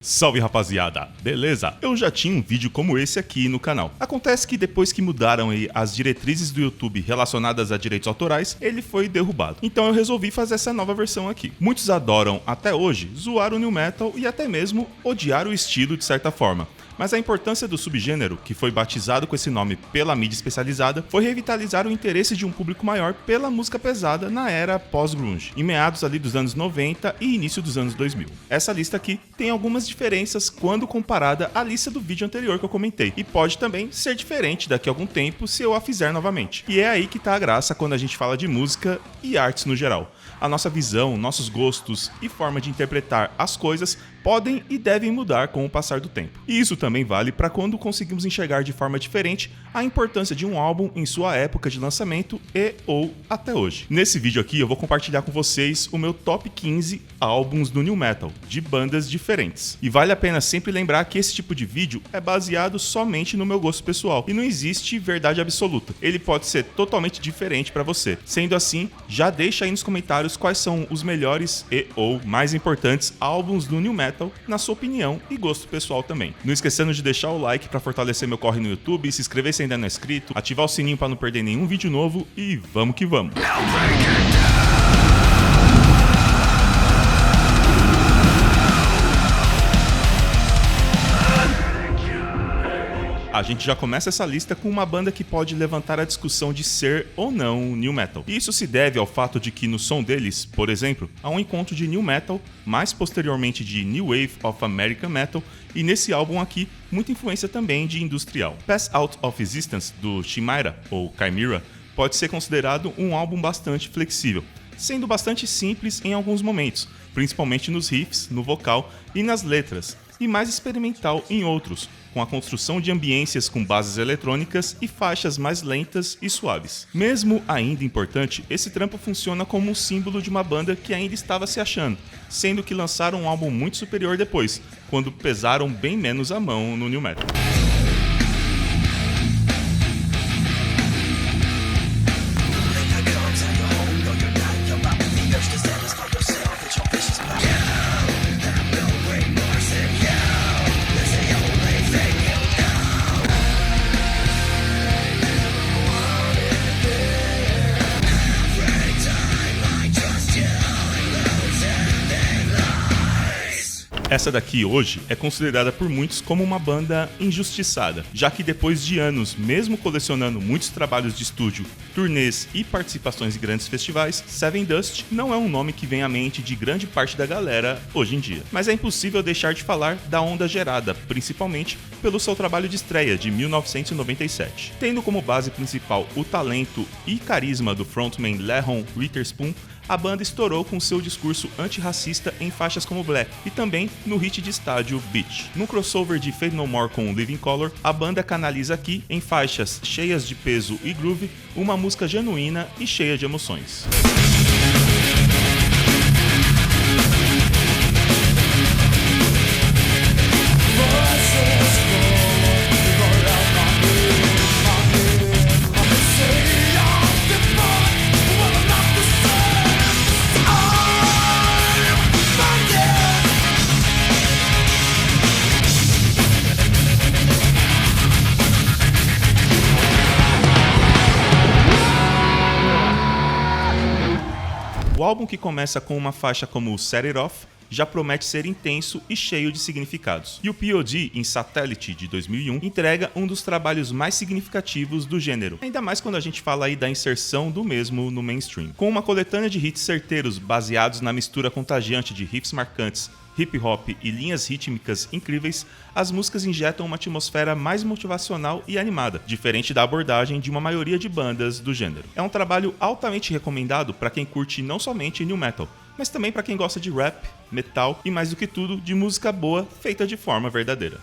Salve rapaziada, beleza? Eu já tinha um vídeo como esse aqui no canal. Acontece que depois que mudaram aí as diretrizes do YouTube relacionadas a direitos autorais, ele foi derrubado. Então eu resolvi fazer essa nova versão aqui. Muitos adoram até hoje zoar o New Metal e até mesmo odiar o estilo de certa forma. Mas a importância do subgênero, que foi batizado com esse nome pela mídia especializada, foi revitalizar o interesse de um público maior pela música pesada na era pós-grunge, em meados ali dos anos 90 e início dos anos 2000. Essa lista aqui tem algumas diferenças quando comparada à lista do vídeo anterior que eu comentei, e pode também ser diferente daqui a algum tempo se eu a fizer novamente. E é aí que tá a graça quando a gente fala de música e artes no geral. A nossa visão, nossos gostos e forma de interpretar as coisas podem e devem mudar com o passar do tempo. E isso também vale para quando conseguimos enxergar de forma diferente a importância de um álbum em sua época de lançamento e ou até hoje. Nesse vídeo aqui eu vou compartilhar com vocês o meu top 15 álbuns do New Metal, de bandas diferentes. E vale a pena sempre lembrar que esse tipo de vídeo é baseado somente no meu gosto pessoal e não existe verdade absoluta. Ele pode ser totalmente diferente para você. Sendo assim, já deixa aí nos comentários quais são os melhores e ou mais importantes álbuns do New Metal, na sua opinião e gosto pessoal também. Não esquecendo de deixar o like para fortalecer meu corre no YouTube, se inscrever se ainda não é inscrito, ativar o sininho para não perder nenhum vídeo novo e vamos que vamos! A gente já começa essa lista com uma banda que pode levantar a discussão de ser ou não New Metal. E isso se deve ao fato de que no som deles, por exemplo, há um encontro de New Metal, mais posteriormente de New Wave of American Metal, e nesse álbum aqui, muita influência também de industrial. Pass Out of Existence, do Chimaira, ou Chimera, pode ser considerado um álbum bastante flexível, sendo bastante simples em alguns momentos, principalmente nos riffs, no vocal e nas letras, e mais experimental em outros, com a construção de ambiências com bases eletrônicas e faixas mais lentas e suaves. Mesmo ainda importante, esse trampo funciona como um símbolo de uma banda que ainda estava se achando, sendo que lançaram um álbum muito superior depois, quando pesaram bem menos a mão no New Metal. Essa daqui hoje é considerada por muitos como uma banda injustiçada, já que depois de anos, mesmo colecionando muitos trabalhos de estúdio, turnês e participações em grandes festivais, Sevendust não é um nome que vem à mente de grande parte da galera hoje em dia. Mas é impossível deixar de falar da onda gerada, principalmente pelo seu trabalho de estreia de 1997. Tendo como base principal o talento e carisma do frontman Leon Witherspoon, a banda estourou com seu discurso antirracista em faixas como Black e também no hit de estádio Beach. No crossover de Faith No More com Living Colour, a banda canaliza aqui, em faixas cheias de peso e groove, uma música genuína e cheia de emoções. O álbum, que começa com uma faixa como Set It Off, já promete ser intenso e cheio de significados. E o POD, em Satellite, de 2001, entrega um dos trabalhos mais significativos do gênero, ainda mais quando a gente fala aí da inserção do mesmo no mainstream. Com uma coletânea de hits certeiros baseados na mistura contagiante de riffs marcantes, hip hop e linhas rítmicas incríveis, as músicas injetam uma atmosfera mais motivacional e animada, diferente da abordagem de uma maioria de bandas do gênero. É um trabalho altamente recomendado para quem curte não somente New Metal, mas também para quem gosta de rap, metal e, mais do que tudo, de música boa feita de forma verdadeira.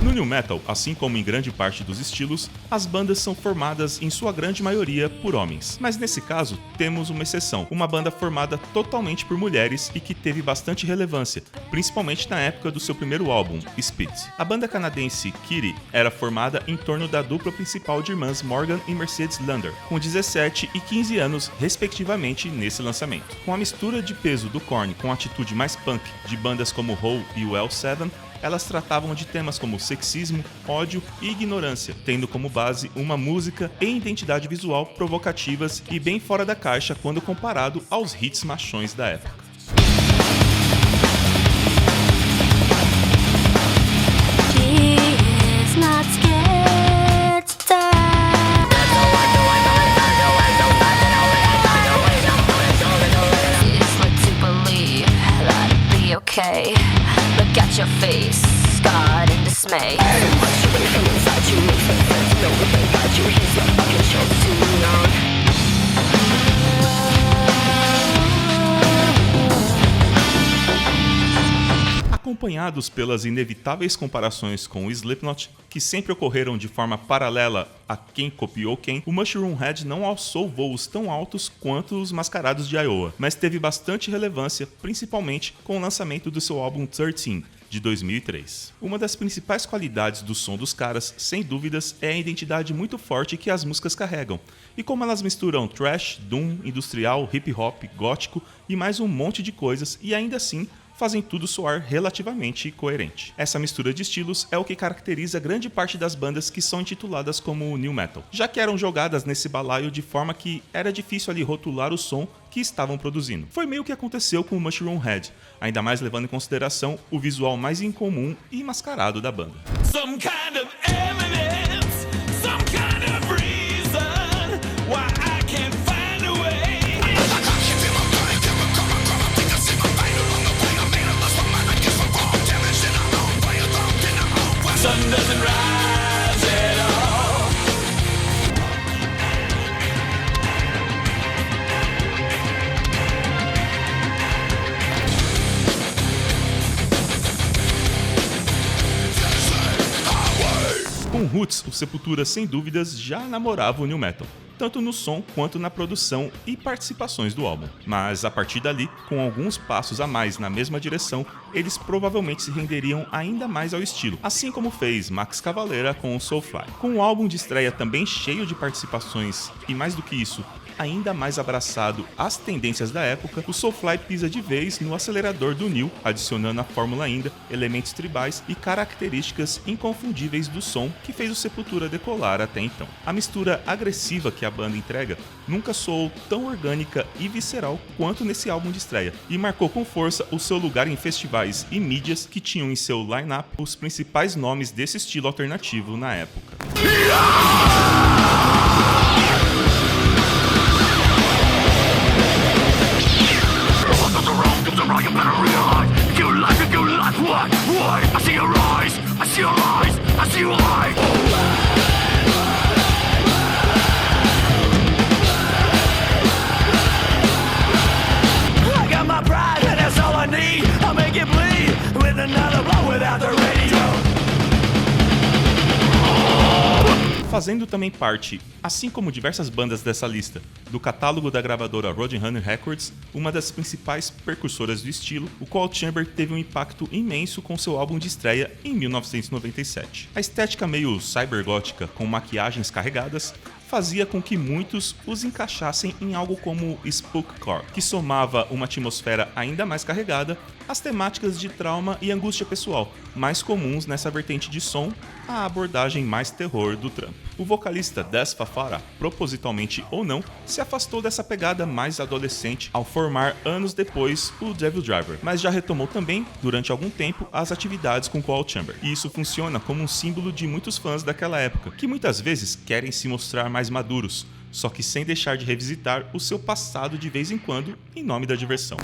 No New metal, assim como em grande parte dos estilos, as bandas são formadas em sua grande maioria por homens. Mas nesse caso, temos uma exceção, uma banda formada totalmente por mulheres e que teve bastante relevância, principalmente na época do seu primeiro álbum, Speed. A banda canadense Kitty era formada em torno da dupla principal de irmãs Morgan e Mercedes Lander, com 17 e 15 anos respectivamente nesse lançamento. Com a mistura de peso do Korn com a atitude mais punk de bandas como Hole e o L7, elas tratavam de temas como sexismo, ódio e ignorância, tendo como base uma música e identidade visual provocativas e bem fora da caixa quando comparado aos hits machões da época. Okay, look at your face, scarred in dismay. Acompanhados pelas inevitáveis comparações com o Slipknot, que sempre ocorreram de forma paralela a quem copiou quem, o Mushroom Head não alçou voos tão altos quanto os Mascarados de Iowa, mas teve bastante relevância, principalmente com o lançamento do seu álbum 13, de 2003. Uma das principais qualidades do som dos caras, sem dúvidas, é a identidade muito forte que as músicas carregam, e como elas misturam thrash, doom, industrial, hip hop, gótico e mais um monte de coisas, e ainda assim fazem tudo soar relativamente coerente. Essa mistura de estilos é o que caracteriza grande parte das bandas que são intituladas como New Metal, já que eram jogadas nesse balaio de forma que era difícil ali rotular o som que estavam produzindo. Foi meio que aconteceu com o Mushroom Head, ainda mais levando em consideração o visual mais incomum e mascarado da banda. Some kind of evidence, some kind of reason why I can't find a way. Sun doesn't rise at all. Com Roots, o Sepultura sem dúvidas já namorava o New Metal, tanto no som quanto na produção e participações do álbum. Mas a partir dali, com alguns passos a mais na mesma direção, eles provavelmente se renderiam ainda mais ao estilo, assim como fez Max Cavalera com o Soulfly. Com o álbum de estreia também cheio de participações e, mais do que isso, ainda mais abraçado às tendências da época, o Soulfly pisa de vez no acelerador do New, adicionando à fórmula ainda elementos tribais e características inconfundíveis do som que fez o Sepultura decolar até então. A mistura agressiva que a banda entrega nunca soou tão orgânica e visceral quanto nesse álbum de estreia, e marcou com força o seu lugar em festivais e mídias que tinham em seu line-up os principais nomes desse estilo alternativo na época. Fazendo também parte, assim como diversas bandas dessa lista, do catálogo da gravadora Roadrunner Records, uma das principais percursoras do estilo, o Cold Chamber teve um impacto imenso com seu álbum de estreia em 1997. A estética meio cybergótica, com maquiagens carregadas, fazia com que muitos os encaixassem em algo como Spookcore, que somava uma atmosfera ainda mais carregada às temáticas de trauma e angústia pessoal, mais comuns nessa vertente de som, a abordagem mais terror do trampo. O vocalista Des Fafara, propositalmente ou não, se afastou dessa pegada mais adolescente ao formar anos depois o Devil Driver, mas já retomou também, durante algum tempo, as atividades com Cold Chamber. E isso funciona como um símbolo de muitos fãs daquela época, que muitas vezes querem se mostrar mais maduros, só que sem deixar de revisitar o seu passado de vez em quando, em nome da diversão.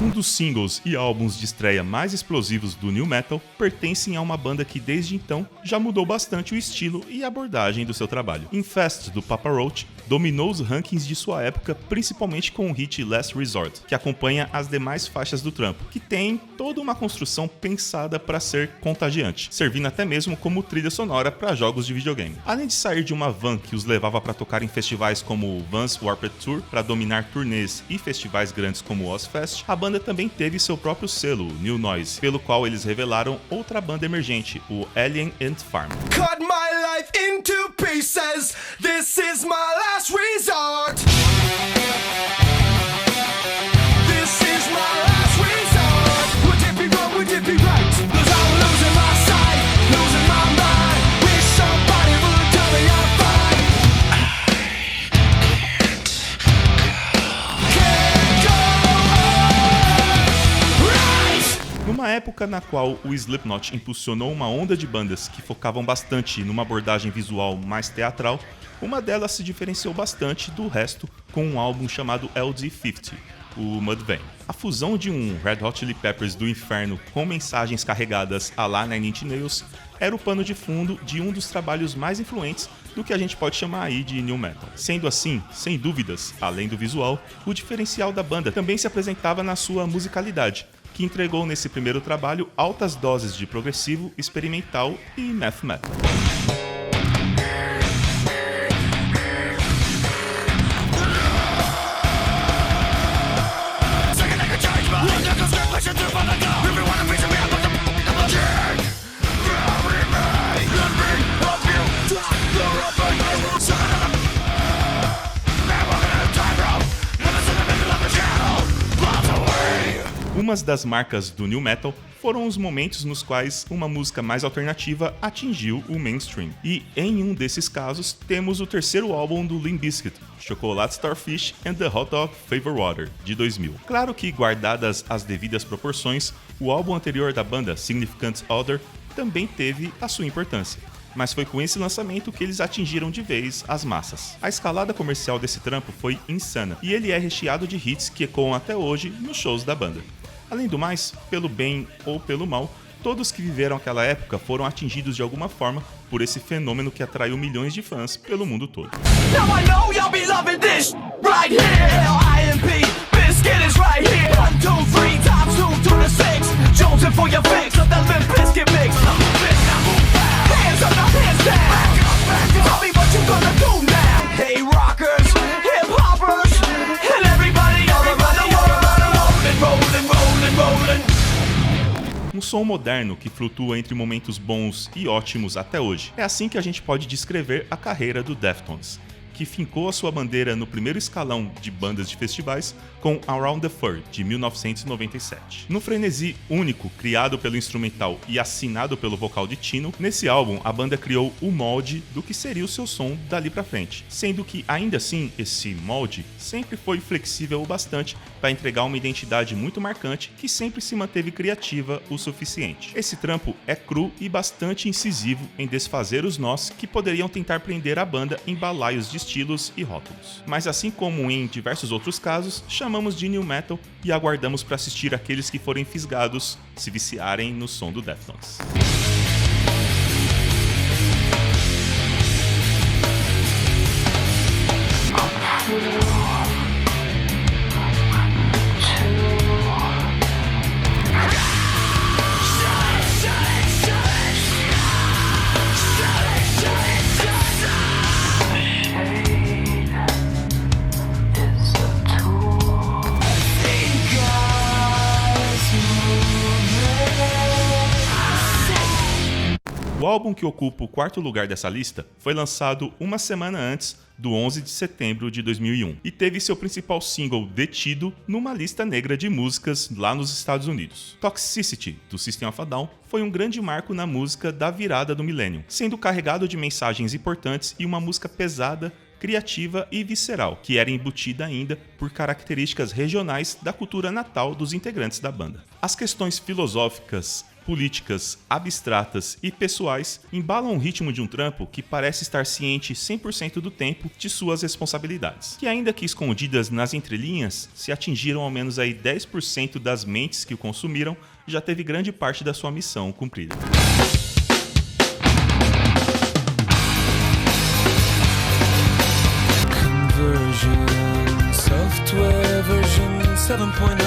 Alguns dos singles e álbuns de estreia mais explosivos do new metal pertencem a uma banda que desde então já mudou bastante o estilo e a abordagem do seu trabalho. Infest, do Papa Roach, dominou os rankings de sua época, principalmente com o hit Last Resort, que acompanha as demais faixas do trampo, que tem toda uma construção pensada para ser contagiante, servindo até mesmo como trilha sonora para jogos de videogame. Além de sair de uma van que os levava para tocar em festivais como o Vans Warped Tour, para dominar turnês e festivais grandes como o Ozfest, a banda também teve seu próprio selo, New Noise, pelo qual eles revelaram outra banda emergente, o Alien Ant Farm. Cut my life into pieces. This is my last resort. This is my last resort. Would it be wrong? Would it be right? 'Cause I'm losing my sight, losing my mind. Wish somebody would tell me I'm fine. Can't go on. Right. Numa época na qual o Slipknot impulsionou uma onda de bandas que focavam bastante numa abordagem visual mais teatral, uma delas se diferenciou bastante do resto com um álbum chamado LD50, o Mudvayne. A fusão de um Red Hot Chili Peppers do inferno com mensagens carregadas à la Nine Inch Nails era o pano de fundo de um dos trabalhos mais influentes do que a gente pode chamar aí de new metal. Sendo assim, sem dúvidas, além do visual, o diferencial da banda também se apresentava na sua musicalidade, que entregou nesse primeiro trabalho altas doses de progressivo, experimental e math metal. Umas das marcas do new metal foram os momentos nos quais uma música mais alternativa atingiu o mainstream. E em um desses casos, temos o terceiro álbum do Limp Bizkit, Chocolate Starfish and the Hot Dog Flavor Water, de 2000. Claro que, guardadas as devidas proporções, o álbum anterior da banda, Significant Other, também teve a sua importância. Mas foi com esse lançamento que eles atingiram de vez as massas. A escalada comercial desse trampo foi insana, e ele é recheado de hits que ecoam até hoje nos shows da banda. Além do mais, pelo bem ou pelo mal, todos que viveram aquela época foram atingidos de alguma forma por esse fenômeno que atraiu milhões de fãs pelo mundo todo. Now I know y'all be loving this right here. L-I-M-P, Biscuit is right here. 1, 2, 3 times 2 to the 6. Jonesing for your fix of that Limp Bizkit mix. Hands up, now hands down. Tell me what you gonna do now. Hey rockers, hip hoppers, and everybody all around the world. Rollin', rollin', rollin', rollin'. Um som moderno que flutua entre momentos bons e ótimos até hoje. É assim que a gente pode descrever a carreira do Deftones, que fincou a sua bandeira no primeiro escalão de bandas de festivais com Around the Fur, de 1997. No frenesi único criado pelo instrumental e assinado pelo vocal de Tino, nesse álbum a banda criou o molde do que seria o seu som dali pra frente, sendo que ainda assim esse molde sempre foi flexível o bastante para entregar uma identidade muito marcante que sempre se manteve criativa o suficiente. Esse trampo é cru e bastante incisivo em desfazer os nós que poderiam tentar prender a banda em balaios de estilos e rótulos. Mas assim como em diversos outros casos, chamamos de new metal e aguardamos para assistir aqueles que forem fisgados se viciarem no som do Deftones. O álbum que ocupa o quarto lugar dessa lista foi lançado uma semana antes do 11 de setembro de 2001 e teve seu principal single detido numa lista negra de músicas lá nos Estados Unidos. Toxicity, do System of a Down, foi um grande marco na música da virada do milênio, sendo carregado de mensagens importantes e uma música pesada, criativa e visceral, que era embutida ainda por características regionais da cultura natal dos integrantes da banda. As questões filosóficas, políticas, abstratas e pessoais embalam o ritmo de um trampo que parece estar ciente 100% do tempo de suas responsabilidades, que ainda que escondidas nas entrelinhas, se atingiram ao menos aí 10% das mentes que o consumiram, já teve grande parte da sua missão cumprida. Software version 7.0.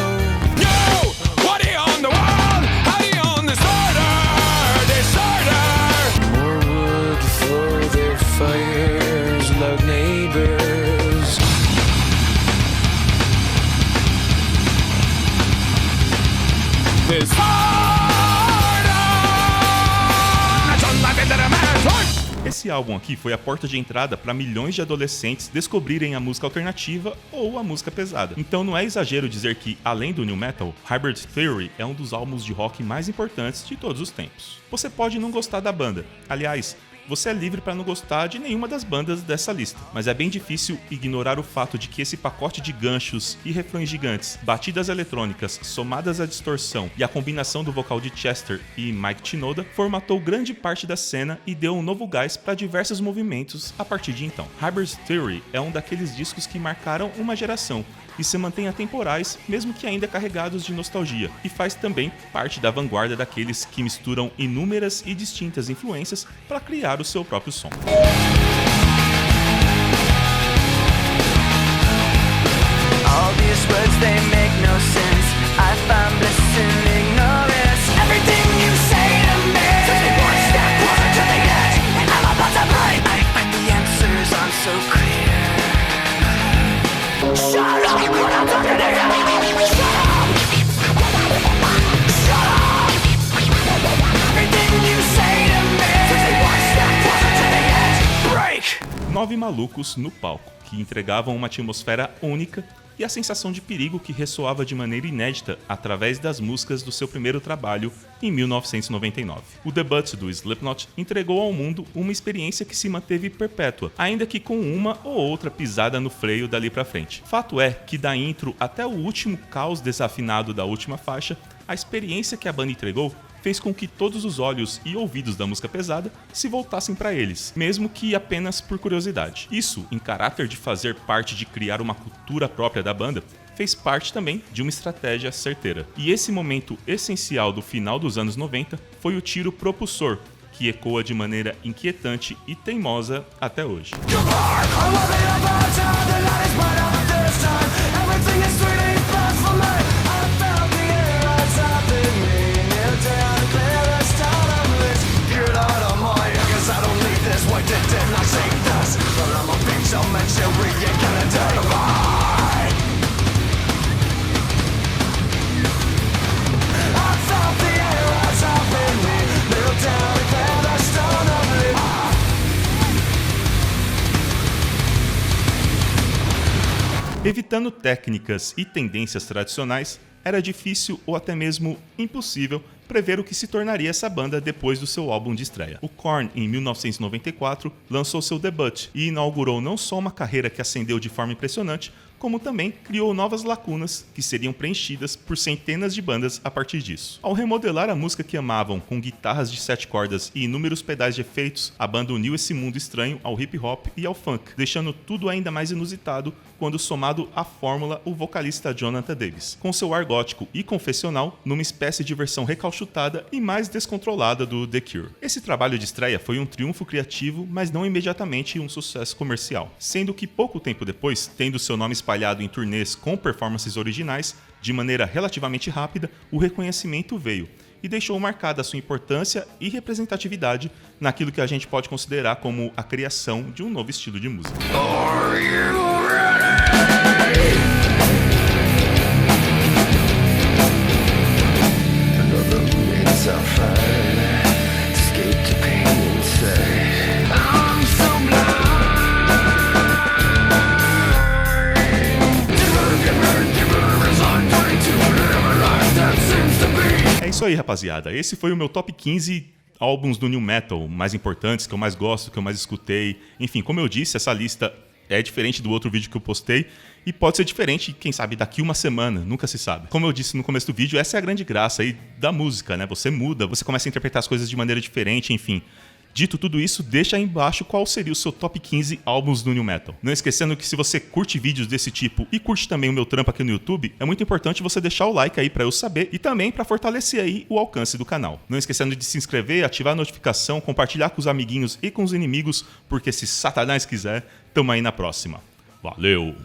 Yo! What are you on the wall? How do you on disorder? More wood for their fires, loud neighbors. Esse álbum aqui foi a porta de entrada para milhões de adolescentes descobrirem a música alternativa ou a música pesada. Então não é exagero dizer que, além do new metal, Hybrid Theory é um dos álbuns de rock mais importantes de todos os tempos. Você pode não gostar da banda, aliás, você é livre para não gostar de nenhuma das bandas dessa lista, mas é bem difícil ignorar o fato de que esse pacote de ganchos e refrões gigantes, batidas eletrônicas somadas à distorção e a combinação do vocal de Chester e Mike Shinoda formatou grande parte da cena e deu um novo gás para diversos movimentos a partir de então. Hybrid Theory é um daqueles discos que marcaram uma geração e se mantém atemporais, mesmo que ainda carregados de nostalgia, e faz também parte da vanguarda daqueles que misturam inúmeras e distintas influências para criar o seu próprio som. All these words, they make no sense. I found bliss in ignorance. Everything you say to me takes me one step closer to the edge, and I'm about to break. And the answers aren't so clear. Shut up when I'm talking to you. Shut up. Shut up. Everything you say to me takes me one step closer to the edge. Break. 9 malucos no palco, que entregavam uma atmosfera única e a sensação de perigo que ressoava de maneira inédita através das músicas do seu primeiro trabalho em 1999. O debut do Slipknot entregou ao mundo uma experiência que se manteve perpétua, ainda que com uma ou outra pisada no freio dali pra frente. Fato é que da intro até o último caos desafinado da última faixa, a experiência que a banda entregou fez com que todos os olhos e ouvidos da música pesada se voltassem para eles, mesmo que apenas por curiosidade. Isso, em caráter de fazer parte de criar uma cultura própria da banda, fez parte também de uma estratégia certeira. E esse momento essencial do final dos anos 90 foi o tiro propulsor, que ecoa de maneira inquietante e teimosa até hoje. Evitando técnicas e tendências tradicionais, era difícil ou até mesmo impossível prever o que se tornaria essa banda depois do seu álbum de estreia. O Korn, em 1994, lançou seu debut e inaugurou não só uma carreira que ascendeu de forma impressionante, como também criou novas lacunas que seriam preenchidas por centenas de bandas a partir disso. Ao remodelar a música que amavam com guitarras de 7 cordas e inúmeros pedais de efeitos, a banda uniu esse mundo estranho ao hip hop e ao funk, deixando tudo ainda mais inusitado quando somado à fórmula o vocalista Jonathan Davis, com seu ar gótico e confessional numa espécie de versão recalchutada e mais descontrolada do The Cure. Esse trabalho de estreia foi um triunfo criativo, mas não imediatamente um sucesso comercial, sendo que pouco tempo depois, tendo seu nome espalhado em turnês com performances originais, de maneira relativamente rápida, o reconhecimento veio e deixou marcada a sua importância e representatividade naquilo que a gente pode considerar como a criação de um novo estilo de música. É isso aí, rapaziada. Esse foi o meu top 15 álbuns do new metal mais importantes, que eu mais gosto, que eu mais escutei. Enfim, como eu disse, essa lista é diferente do outro vídeo que eu postei. e pode ser diferente, quem sabe, daqui uma semana, nunca se sabe. Como eu disse no começo do vídeo, essa é a grande graça aí da música, né? Você muda, você começa a interpretar as coisas de maneira diferente, enfim. Dito tudo isso, deixa aí embaixo qual seria o seu top 15 álbuns do New Metal. Não esquecendo que se você curte vídeos desse tipo e curte também o meu trampo aqui no YouTube, é muito importante você deixar o like aí pra eu saber e também pra fortalecer aí o alcance do canal. Não esquecendo de se inscrever, ativar a notificação, compartilhar com os amiguinhos e com os inimigos, porque se Satanás quiser, tamo aí na próxima. Valeu!